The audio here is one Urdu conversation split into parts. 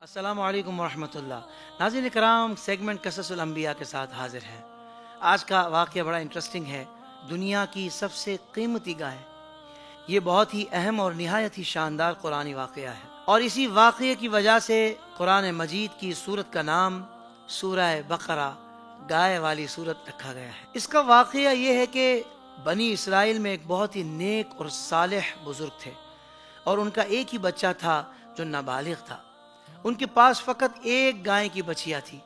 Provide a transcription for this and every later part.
السلام علیکم ورحمۃ اللہ۔ ناظرین کرام، سیگمنٹ قصص الانبیاء کے ساتھ حاضر ہیں۔ آج کا واقعہ بڑا انٹرسٹنگ ہے۔ دنیا کی سب سے قیمتی گائے، یہ بہت ہی اہم اور نہایت ہی شاندار قرآنی واقعہ ہے، اور اسی واقعے کی وجہ سے قرآن مجید کی سورت کا نام سورہ بقرہ، گائے والی سورت رکھا گیا ہے۔ اس کا واقعہ یہ ہے کہ بنی اسرائیل میں ایک بہت ہی نیک اور صالح بزرگ تھے، اور ان کا ایک ہی بچہ تھا جو نابالغ تھا۔ ان کے پاس فقط ایک گائے کی بچیا تھی،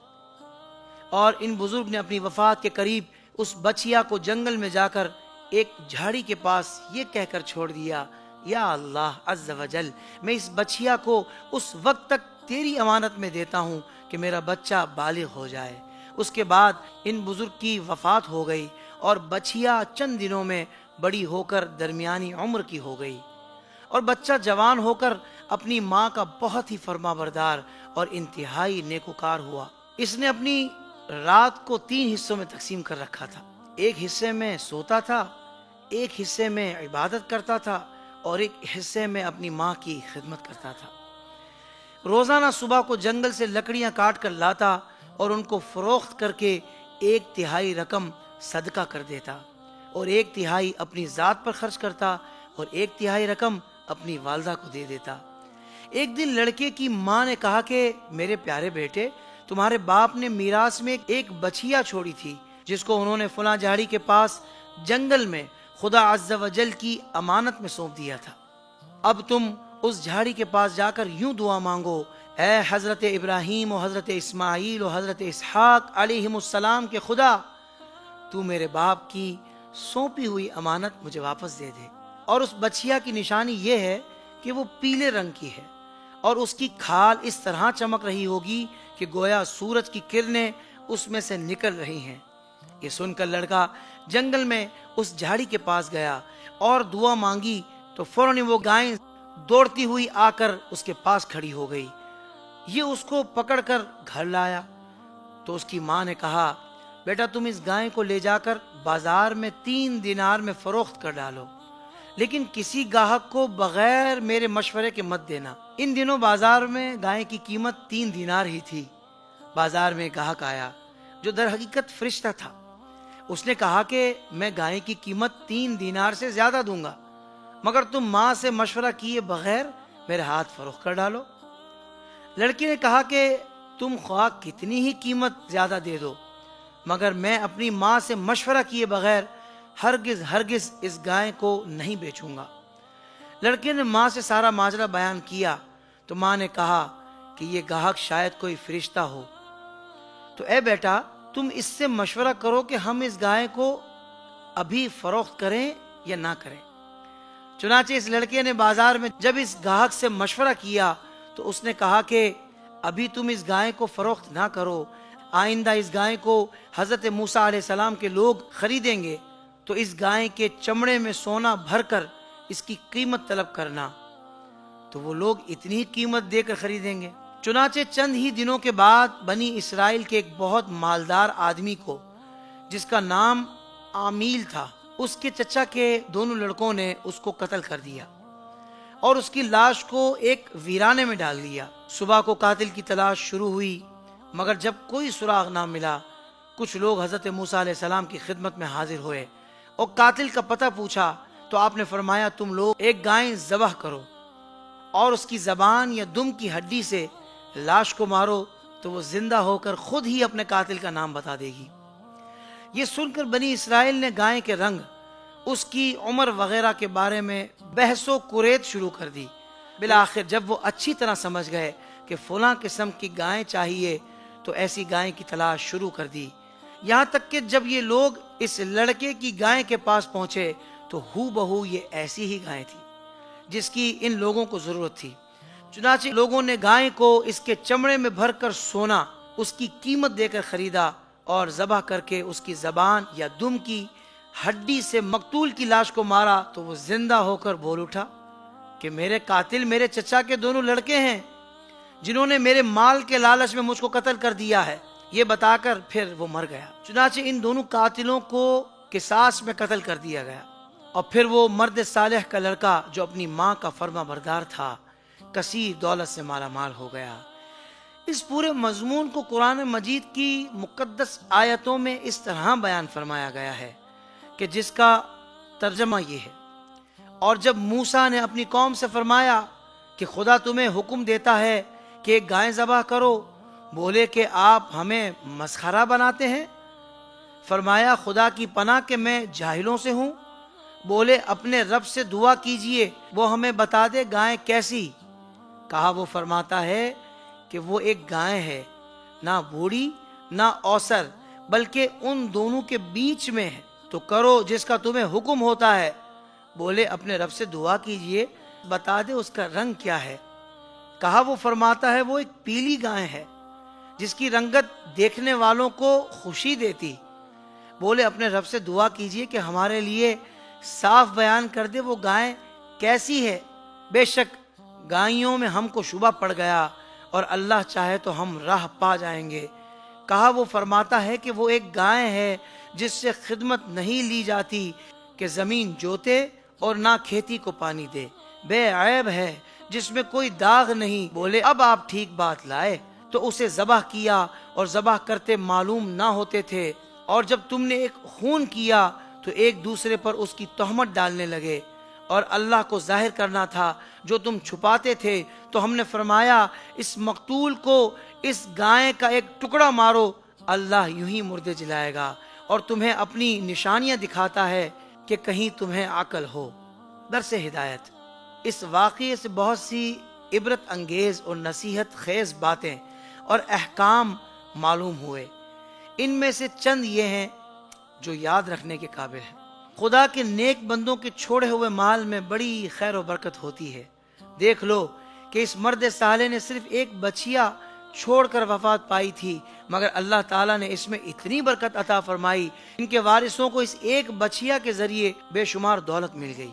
اور ان بزرگ نے اپنی وفات کے قریب اس بچیا کو جنگل میں جا کر ایک جھاڑی کے پاس یہ کہہ کر چھوڑ دیا، یا اللہ عز و جل، میں اس بچیا کو اس وقت تک تیری امانت میں دیتا ہوں کہ میرا بچہ بالغ ہو جائے۔ اس کے بعد ان بزرگ کی وفات ہو گئی، اور بچیا چند دنوں میں بڑی ہو کر درمیانی عمر کی ہو گئی، اور بچہ جوان ہو کر اپنی ماں کا بہت ہی فرما بردار اور انتہائی نیکوکار ہوا۔ اس نے اپنی رات کو 3 حصوں میں تقسیم کر رکھا تھا۔ ایک حصے میں سوتا تھا، ایک حصے میں عبادت کرتا تھا، اور ایک حصے میں اپنی ماں کی خدمت کرتا تھا۔ روزانہ صبح کو جنگل سے لکڑیاں کاٹ کر لاتا اور ان کو فروخت کر کے 1/3 رقم صدقہ کر دیتا، اور 1/3 اپنی ذات پر خرچ کرتا، اور 1/3 رقم اپنی والدہ کو دے دیتا۔ ایک دن لڑکے کی ماں نے کہا کہ میرے پیارے بیٹے، تمہارے باپ نے میراث میں ایک بچیا چھوڑی تھی، جس کو انہوں نے فلاں جھاڑی کے پاس جنگل میں خدا عز و جل کی امانت میں سونپ دیا تھا۔ اب تم اس جھاڑی کے پاس جا کر یوں دعا مانگو، اے حضرت ابراہیم و حضرت اسماعیل و حضرت اسحاق علیہم السلام کے خدا، تو میرے باپ کی سونپی ہوئی امانت مجھے واپس دے دے۔ اور اس بچیا کی نشانی یہ ہے کہ وہ پیلے رنگ کی ہے، اور اس کی کھال اس طرح چمک رہی ہوگی کہ گویا سورج کی کرنیں اس میں سے نکل رہی ہیں۔ یہ سن کر لڑکا جنگل میں اس جھاڑی کے پاس گیا اور دعا مانگی، تو فوراً وہ گائے دوڑتی ہوئی آ کر اس کے پاس کھڑی ہو گئی۔ یہ اس کو پکڑ کر گھر لایا، تو اس کی ماں نے کہا، بیٹا تم اس گائے کو لے جا کر بازار میں 3 دینار میں فروخت کر ڈالو، لیکن کسی گاہک کو بغیر میرے مشورے کے مت دینا۔ ان دنوں بازار میں گائے کی قیمت 3 دینار ہی تھی۔ بازار میں گاہک آیا جو در حقیقت فرشتہ تھا۔ اس نے کہا کہ میں گائے کی قیمت 3 دینار سے زیادہ دوں گا، مگر تم ماں سے مشورہ کیے بغیر میرے ہاتھ فروخت کر ڈالو۔ لڑکی نے کہا کہ تم خواہ کتنی ہی قیمت زیادہ دے دو، مگر میں اپنی ماں سے مشورہ کیے بغیر ہرگز اس گائے کو نہیں بیچوں گا۔ لڑکے نے ماں سے سارا ماجرا بیان کیا، تو ماں نے کہا کہ یہ گاہک شاید کوئی فرشتہ ہو، تو اے بیٹا تم اس سے مشورہ کرو کہ ہم اس گائے کو ابھی فروخت کریں یا نہ کریں۔ چنانچہ اس لڑکے نے بازار میں جب اس گاہک سے مشورہ کیا تو اس نے کہا کہ ابھی تم اس گائے کو فروخت نہ کرو، آئندہ اس گائے کو حضرت موسیٰ علیہ السلام کے لوگ خریدیں گے، تو اس گائے کے چمڑے میں سونا بھر کر اس کی قیمت طلب کرنا، تو وہ لوگ اتنی ہی قیمت دے کر خریدیں گے۔ چنانچہ چند ہی دنوں کے بعد بنی اسرائیل کے ایک بہت مالدار آدمی کو، جس کا نام عامیل تھا، اس کے چچا کے دونوں لڑکوں نے اس کو قتل کر دیا اور اس کی لاش کو ایک ویرانے میں ڈال دیا۔ صبح کو قاتل کی تلاش شروع ہوئی، مگر جب کوئی سراغ نہ ملا، کچھ لوگ حضرت موسیٰ علیہ السلام کی خدمت میں حاضر ہوئے اور قاتل کا پتہ پوچھا، تو آپ نے فرمایا تم لوگ ایک گائے ذبح کرو اور اس کی زبان یا دم کی ہڈی سے لاش کو مارو، تو وہ زندہ ہو کر خود ہی اپنے قاتل کا نام بتا دے گی۔ یہ سن کر بنی اسرائیل نے گائے کے رنگ، اس کی عمر وغیرہ کے بارے میں بحث و کوریت شروع کر دی۔ بالآخر جب وہ اچھی طرح سمجھ گئے کہ فلاں قسم کی گائے چاہیے، تو ایسی گائے کی تلاش شروع کر دی، یہاں تک کہ جب یہ لوگ اس لڑکے کی گائے کے پاس پہنچے تو ہو بہو یہ ایسی ہی گائے تھی جس کی ان لوگوں کو ضرورت تھی۔ چنانچہ لوگوں نے گائے کو اس کے چمڑے میں بھر کر سونا اس کی قیمت دے کر خریدا، اور ذبح کر کے اس کی زبان یا دم کی ہڈی سے مقتول کی لاش کو مارا، تو وہ زندہ ہو کر بول اٹھا کہ میرے قاتل میرے چچا کے دونوں لڑکے ہیں، جنہوں نے میرے مال کے لالچ میں مجھ کو قتل کر دیا ہے۔ یہ بتا کر پھر وہ مر گیا۔ چنانچہ ان دونوں قاتلوں کو قصاص میں قتل کر دیا گیا، اور پھر وہ مرد صالح کا لڑکا جو اپنی ماں کا فرما بردار تھا، کثیر دولت سے مالا مال ہو گیا۔ اس پورے مضمون کو قرآن مجید کی مقدس آیتوں میں اس طرح بیان فرمایا گیا ہے کہ جس کا ترجمہ یہ ہے: اور جب موسیٰ نے اپنی قوم سے فرمایا کہ خدا تمہیں حکم دیتا ہے کہ ایک گائے ذبح کرو، بولے کہ آپ ہمیں مسخرہ بناتے ہیں؟ فرمایا خدا کی پناہ کہ میں جاہلوں سے ہوں۔ بولے اپنے رب سے دعا کیجئے، وہ ہمیں بتا دے گائے کیسی۔ کہا وہ فرماتا ہے کہ وہ ایک گائے ہے، نہ بوڑھی نہ اوسر، بلکہ ان دونوں کے بیچ میں ہے، تو کرو جس کا تمہیں حکم ہوتا ہے۔ بولے اپنے رب سے دعا کیجئے، بتا دے اس کا رنگ کیا ہے۔ کہا وہ فرماتا ہے وہ ایک پیلی گائے ہے جس کی رنگت دیکھنے والوں کو خوشی دیتی۔ بولے اپنے رب سے دعا کیجئے کہ ہمارے لیے صاف بیان کر دے وہ گائے کیسی ہے، بے شک گائیوں میں ہم کو شبہ پڑ گیا، اور اللہ چاہے تو ہم راہ پا جائیں گے۔ کہا وہ فرماتا ہے کہ وہ ایک گائے ہے جس سے خدمت نہیں لی جاتی کہ زمین جوتے اور نہ کھیتی کو پانی دے، بے عیب ہے جس میں کوئی داغ نہیں۔ بولے اب آپ ٹھیک بات لائے، تو اسے ذبح کیا، اور ذبح کرتے معلوم نہ ہوتے تھے، اور جب تم نے ایک خون کیا تو ایک دوسرے پر اس کی تہمت ڈالنے لگے، اور اللہ کو ظاہر کرنا تھا جو تم چھپاتے تھے۔ تو ہم نے فرمایا اس مقتول کو اس گائے کا ایک ٹکڑا مارو، اللہ یوں ہی مردے جلائے گا اور تمہیں اپنی نشانیاں دکھاتا ہے کہ کہیں تمہیں عقل ہو۔ درس ہدایت: اس واقعے سے بہت سی عبرت انگیز اور نصیحت خیز باتیں اور احکام معلوم ہوئے۔ ان میں سے چند یہ ہیں جو یاد رکھنے کے قابل ہیں۔ خدا کے نیک بندوں کے چھوڑے ہوئے مال میں بڑی خیر و برکت ہوتی ہے۔ دیکھ لو کہ اس مرد صالح نے صرف ایک بچیا چھوڑ کر وفات پائی تھی، مگر اللہ تعالیٰ نے اس میں اتنی برکت عطا فرمائی، ان کے وارثوں کو اس ایک بچیا کے ذریعے بے شمار دولت مل گئی۔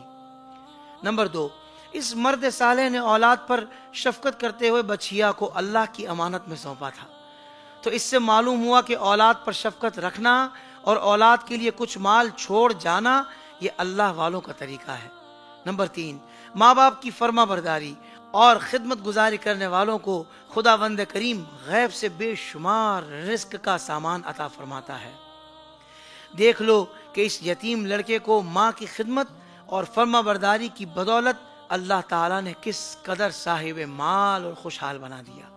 نمبر 2، اس مرد صالح نے اولاد پر شفقت کرتے ہوئے بچیا کو اللہ کی امانت میں سونپا تھا، تو اس سے معلوم ہوا کہ اولاد پر شفقت رکھنا اور اولاد کے لیے کچھ مال چھوڑ جانا یہ اللہ والوں کا طریقہ ہے۔ نمبر 3، ماں باپ کی فرما برداری اور خدمت گزاری کرنے والوں کو خداوند کریم غیب سے بے شمار رزق کا سامان عطا فرماتا ہے۔ دیکھ لو کہ اس یتیم لڑکے کو ماں کی خدمت اور فرما برداری کی بدولت اللہ تعالیٰ نے کس قدر صاحب مال اور خوشحال بنا دیا۔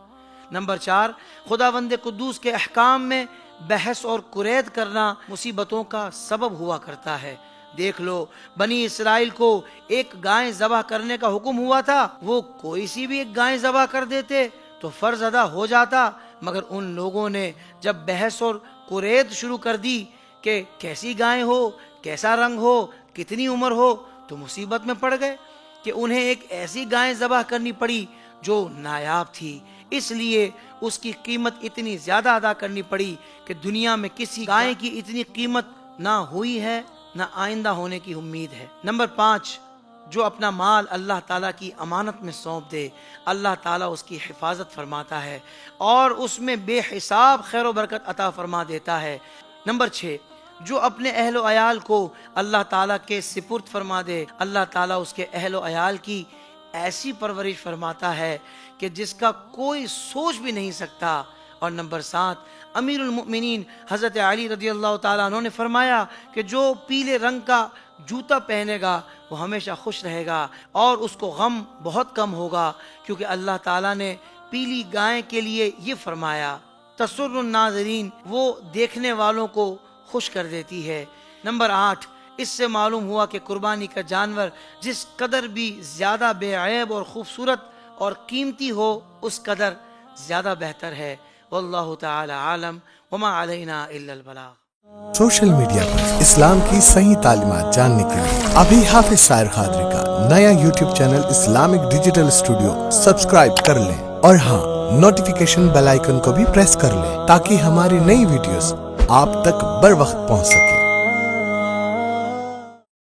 نمبر 4، خداوند قدوس کے احکام میں بحث اور قرید کرنا مصیبتوں کا سبب ہوا کرتا ہے۔ دیکھ لو بنی اسرائیل کو ایک گائے ذبح کرنے کا حکم ہوا تھا، وہ کوئی سی بھی ایک گائے ذبح کر دیتے تو فرض ادا ہو جاتا، مگر ان لوگوں نے جب بحث اور قرید شروع کر دی کہ کیسی گائے ہو، کیسا رنگ ہو، کتنی عمر ہو، تو مصیبت میں پڑ گئے کہ انہیں ایک ایسی گائے ذبح کرنی پڑی جو نایاب تھی، اس لیے اس کی قیمت اتنی زیادہ ادا کرنی پڑی کہ دنیا میں کسی گائے کی اتنی قیمت نہ ہوئی ہے نہ آئندہ ہونے کی امید ہے۔ نمبر 5، جو اپنا مال اللہ تعالیٰ کی امانت میں سونپ دے، اللہ تعالیٰ اس کی حفاظت فرماتا ہے اور اس میں بے حساب خیر و برکت عطا فرما دیتا ہے۔ نمبر 6، جو اپنے اہل و عیال کو اللہ تعالیٰ کے سپرد فرما دے، اللہ تعالیٰ اس کے اہل و عیال کی ایسی پرورش فرماتا ہے کہ جس کا کوئی سوچ بھی نہیں سکتا۔ اور نمبر 7، امیر المؤمنین حضرت علی رضی اللہ تعالیٰ عنہ نے فرمایا کہ جو پیلے رنگ کا جوتا پہنے گا وہ ہمیشہ خوش رہے گا اور اس کو غم بہت کم ہوگا، کیونکہ اللہ تعالیٰ نے پیلی گائے کے لیے یہ فرمایا، تسر الناظرین، وہ دیکھنے والوں کو خوش کر دیتی ہے۔ نمبر 8، اس سے معلوم ہوا کہ قربانی کا جانور جس قدر بھی زیادہ بے عیب اور خوبصورت اور قیمتی ہو اس قدر زیادہ بہتر ہے۔ واللہ تعالی عالم وما علینا الا البلاغ۔ سوشل میڈیا پر اسلام کی صحیح تعلیمات جاننے کے لیے ابھی حافظ سائر قادری کا نیا YouTube channel Islamic digital studio subscribe کر لیں، اور ہاں نوٹیفیکیشن بیل آئیکن کو بھی پریس کر لیں تاکہ ہماری نئی ویڈیوز آپ تک بر وقت پہنچ سکے۔